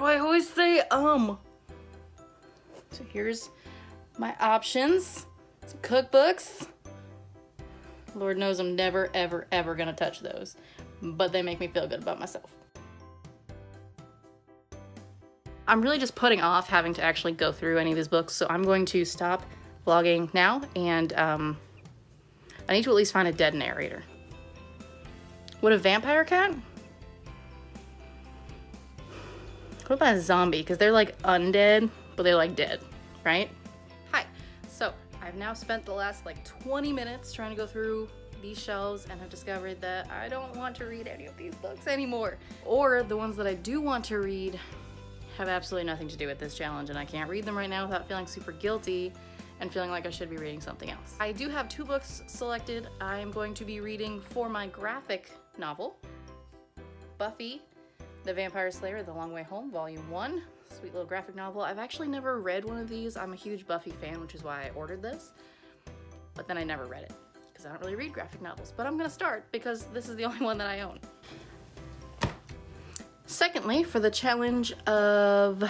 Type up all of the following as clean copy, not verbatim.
do I always say So here's my options. Some cookbooks. Lord knows I'm never, ever, ever gonna touch those, but they make me feel good about myself. I'm really just putting off having to actually go through any of these books, so I'm going to stop vlogging now, and I need to at least find a dead narrator. Would a vampire count? What about a zombie? Because they're like undead, but they're like dead, right? Hi. So I've now spent the last like 20 minutes trying to go through these shelves and have discovered that I don't want to read any of these books anymore. Or the ones that I do want to read have absolutely nothing to do with this challenge, and I can't read them right now without feeling super guilty and feeling like I should be reading something else. I do have 2 books selected. I am going to be reading for my graphic novel, Buffy the Vampire Slayer, The Long Way Home, Volume 1. Sweet little graphic novel. I've actually never read one of these. I'm a huge Buffy fan, which is why I ordered this, but then I never read it because I don't really read graphic novels, but I'm gonna start because this is the only one that I own. Secondly, for the challenge of,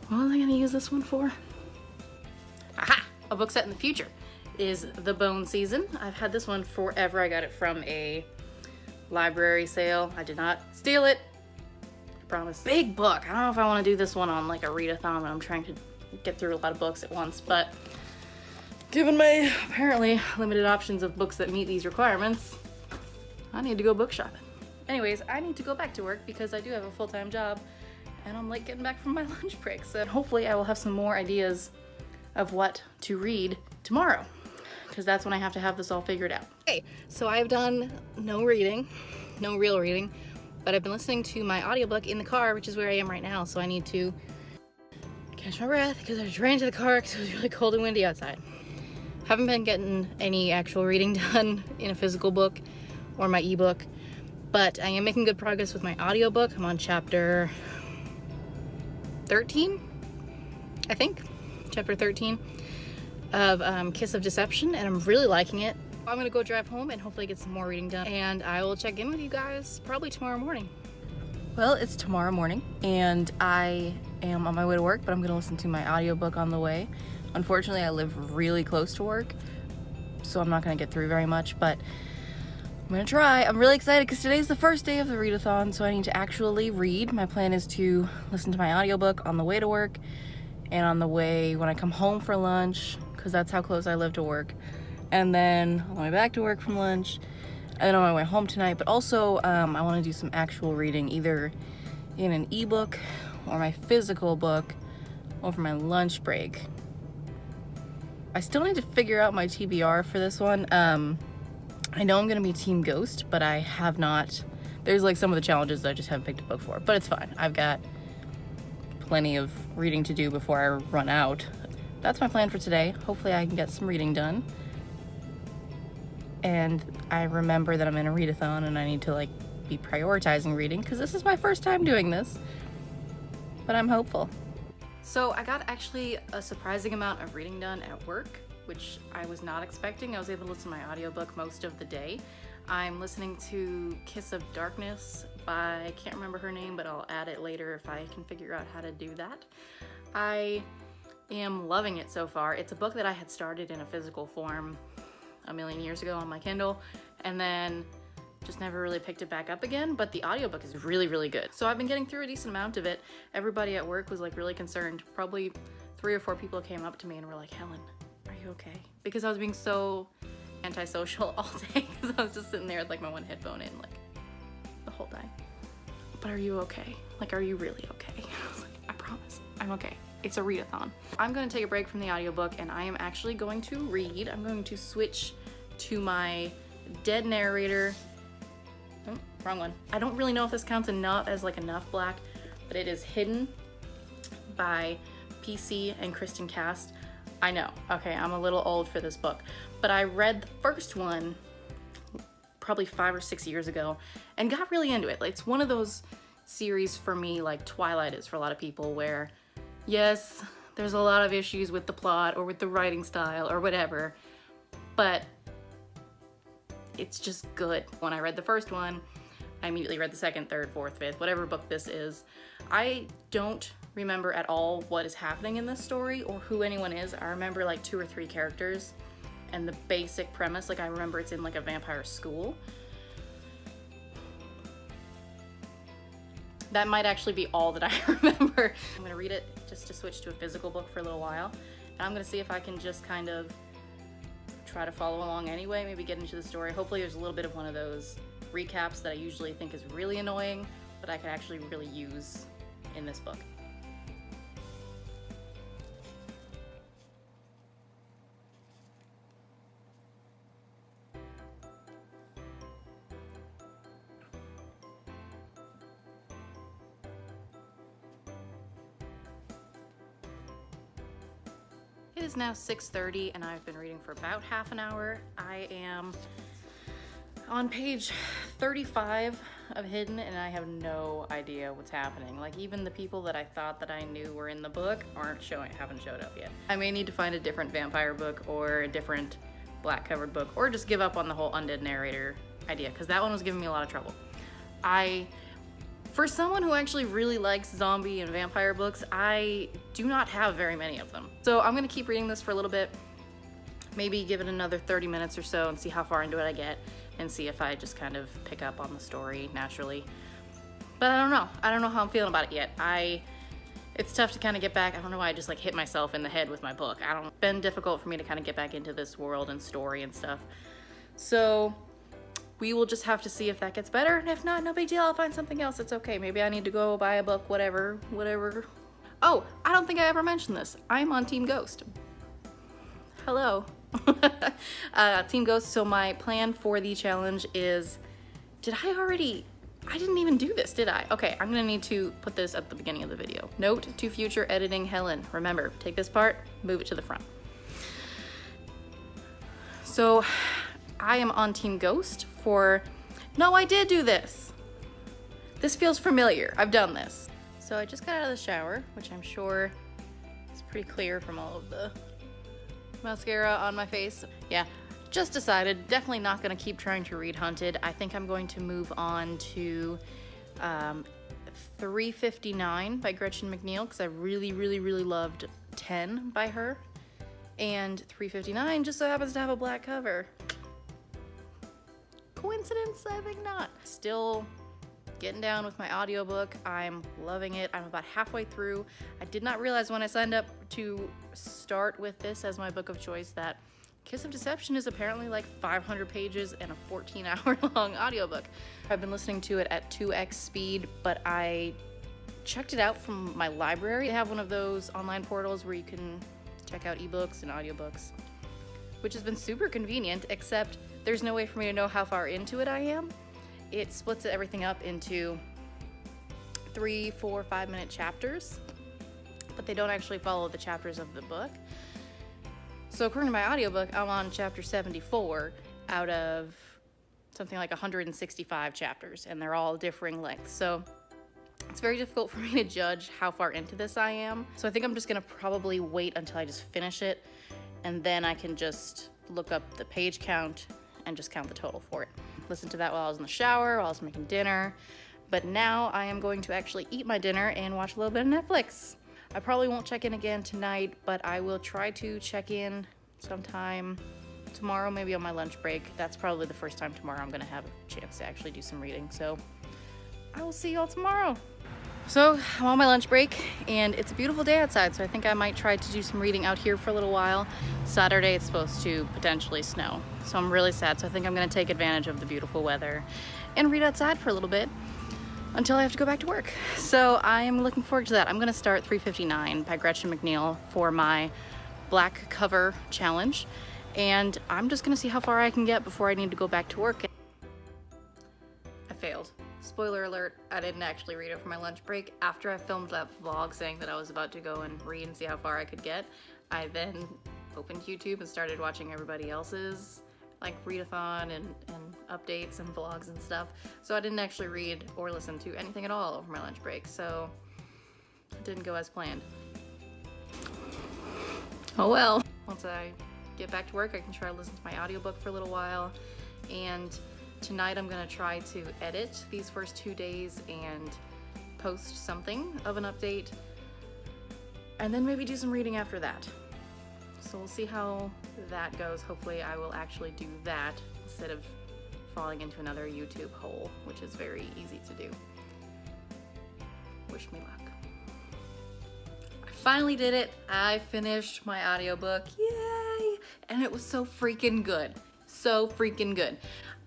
what was I gonna use this one for? Aha! A book set in the future is The Bone Season. I've had this one forever. I got it from a library sale. I did not steal it, I promise. Big book. I don't know if I want to do this one on like a readathon when I'm trying to get through a lot of books at once, but given my apparently limited options of books that meet these requirements, I need to go book shopping. Anyways, I need to go back to work because I do have a full-time job and I'm late getting back from my lunch break, so hopefully I will have some more ideas of what to read tomorrow, because that's when I have to have this all figured out. Okay, so I've done no reading, no real reading, but I've been listening to my audiobook in the car, which is where I am right now, so I need to catch my breath because I just ran to the car because it was really cold and windy outside. Haven't been getting any actual reading done in a physical book or my ebook, but I am making good progress with my audiobook. I'm on chapter 13, I think. Chapter 13 of Kiss of Deception, and I'm really liking it. I'm gonna go drive home and hopefully get some more reading done, and I will check in with you guys probably tomorrow morning. Well, it's tomorrow morning and I am on my way to work, but I'm gonna listen to my audiobook on the way. Unfortunately, I live really close to work, so I'm not gonna get through very much, but I'm gonna try. I'm really excited because today's the first day of the readathon, so I need to actually read. My plan is to listen to my audiobook on the way to work and on the way when I come home for lunch, because that's how close I live to work, and then on the way back to work from lunch, and then on my way home tonight. But also I want to do some actual reading, either in an ebook or my physical book over my lunch break. I still need to figure out my TBR for this one. I know I'm gonna be Team Ghost, but I have not. There's like some of the challenges that I just haven't picked a book for, but it's fine. I've got plenty of reading to do before I run out. That's my plan for today. Hopefully I can get some reading done. And I remember that I'm in a readathon and I need to like be prioritizing reading because this is my first time doing this, but I'm hopeful. So I got actually a surprising amount of reading done at work, which I was not expecting. I was able to listen to my audiobook most of the day. I'm listening to Kiss of Darkness by, I can't remember her name, but I'll add it later if I can figure out how to do that. I am loving it so far. It's a book that I had started in a physical form a million years ago on my Kindle, and then just never really picked it back up again, but the audiobook is really, really good. So I've been getting through a decent amount of it. Everybody at work was like really concerned. Probably 3 or 4 people came up to me and were like, Helen, are you okay? Because I was being so antisocial all day because I was just sitting there with like my one headphone in like the whole time. But are you okay? Like, are you really okay? I was like, I promise, I'm okay. It's a readathon. I'm gonna take a break from the audiobook and I am actually going to read. I'm going to switch to my dead narrator. Oh, wrong one. I don't really know if this counts enough as like enough black, but it is Hidden by PC and Kristen Cast. I know, okay, I'm a little old for this book, but I read the first one probably 5 or 6 years ago and got really into it. Like, it's one of those series for me like Twilight is for a lot of people, where yes, there's a lot of issues with the plot or with the writing style or whatever, but it's just good. When I read the first one, I immediately read the second, third, fourth, fifth, whatever book this is. I don't remember at all what is happening in this story or who anyone is. I remember like 2 or 3 characters and the basic premise. Like I remember it's in like a vampire school. That might actually be all that I remember. I'm gonna read it just to switch to a physical book for a little while. And I'm gonna see if I can just kind of try to follow along anyway, maybe get into the story. Hopefully there's a little bit of one of those recaps that I usually think is really annoying, but I can actually really use in this book. It is now 6:30 and I've been reading for about half an hour. I am on page 35 of Hidden and I have no idea what's happening. Like even the people that I thought that I knew were in the book haven't showed up yet. I may need to find a different vampire book or a different black covered book or just give up on the whole undead narrator idea because that one was giving me a lot of trouble. For someone who actually really likes zombie and vampire books, I do not have very many of them. So I'm gonna keep reading this for a little bit, maybe give it another 30 minutes or so and see how far into it I get and see if I just kind of pick up on the story naturally. But I don't know. I don't know how I'm feeling about it yet. It's tough to kind of get back. I don't know why I just like hit myself in the head with my book. It's been difficult for me to kind of get back into this world and story and stuff. So we will just have to see if that gets better, and if not, no big deal, I'll find something else, it's okay. Maybe I need to go buy a book, whatever. Oh, I don't think I ever mentioned this. I'm on Team Ghost. Hello. Team Ghost, so my plan for the challenge is, I didn't even do this, did I? Okay, I'm gonna need to put this at the beginning of the video. Note to future editing Helen, remember, take this part, move it to the front. So, I am on Team Ghost no, I did do this. This feels familiar, I've done this. So I just got out of the shower, which I'm sure is pretty clear from all of the mascara on my face. Yeah, just decided, definitely not gonna keep trying to read Hunted. I think I'm going to move on to 359 by Gretchen McNeil, because I really, really, really loved 10 by her. And 359 just so happens to have a black cover. Coincidence? I think not. Still getting down with my audiobook. I'm loving it. I'm about halfway through. I did not realize when I signed up to start with this as my book of choice that Kiss of Deception is apparently like 500 pages and a 14-hour long audiobook. I've been listening to it at 2x speed, but I checked it out from my library. They have one of those online portals where you can check out ebooks and audiobooks, which has been super convenient, except there's no way for me to know how far into it I am. It splits everything up into 3, 4, 5-minute chapters, but they don't actually follow the chapters of the book. So according to my audiobook, I'm on chapter 74 out of something like 165 chapters, and they're all differing lengths. So it's very difficult for me to judge how far into this I am. So I think I'm just gonna probably wait until I just finish it, and then I can just look up the page count and just count the total for it. Listen to that while I was in the shower, while I was making dinner. But now I am going to actually eat my dinner and watch a little bit of Netflix. I probably won't check in again tonight, but I will try to check in sometime tomorrow, maybe on my lunch break. That's probably the first time tomorrow I'm gonna have a chance to actually do some reading. So I will see y'all tomorrow. So I'm on my lunch break and it's a beautiful day outside, so I think I might try to do some reading out here for a little while. Saturday it's supposed to potentially snow, so I'm really sad. So I think I'm gonna take advantage of the beautiful weather and read outside for a little bit until I have to go back to work. So I am looking forward to that. I'm gonna start 359 by Gretchen McNeil for my black cover challenge, and I'm just gonna see how far I can get before I need to go back to work. I failed. Spoiler alert, I didn't actually read it for my lunch break. After I filmed that vlog saying that I was about to go and read and see how far I could get, I then opened YouTube and started watching everybody else's like readathon and updates and vlogs and stuff. So I didn't actually read or listen to anything at all over my lunch break, so it didn't go as planned. Oh well. Once I get back to work, I can try to listen to my audiobook for a little while and Tonight I'm gonna try to edit these first 2 days and post something of an update, and then maybe do some reading after that. So we'll see how that goes. Hopefully I will actually do that instead of falling into another YouTube hole, which is very easy to do. Wish me luck. I finally did it. I finished my audiobook. Yay! And it was so freaking good. So freaking good.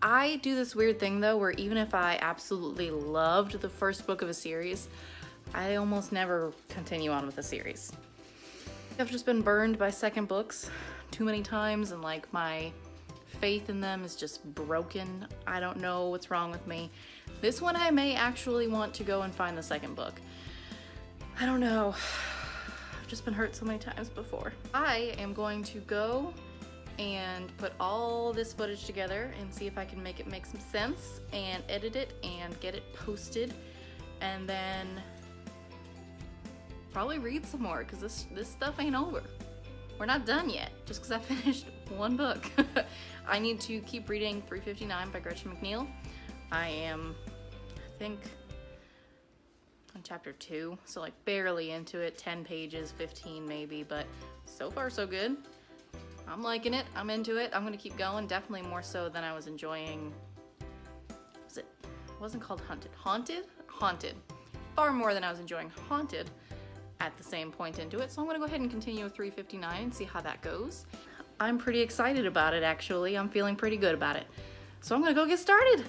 I do this weird thing though, where even if I absolutely loved the first book of a series, I almost never continue on with the series. I've just been burned by second books too many times, and like my faith in them is just broken. I don't know what's wrong with me. This one I may actually want to go and find the second book. I don't know. I've just been hurt so many times before. I am going to go and put all this footage together and see if I can make it make some sense and edit it and get it posted, and then probably read some more, because this stuff ain't over. We're not done yet, just because I finished one book. I need to keep reading 359 by Gretchen McNeil. I am, I think, on chapter 2, so like barely into it, 10 pages, 15 maybe, but so far so good. I'm liking it, I'm into it, I'm gonna keep going, definitely more so than I was enjoying, it wasn't called Hunted, Haunted. Far more than I was enjoying Haunted at the same point into it, so I'm gonna go ahead and continue with 359 and see how that goes. I'm pretty excited about it actually, I'm feeling pretty good about it. So I'm gonna go get started.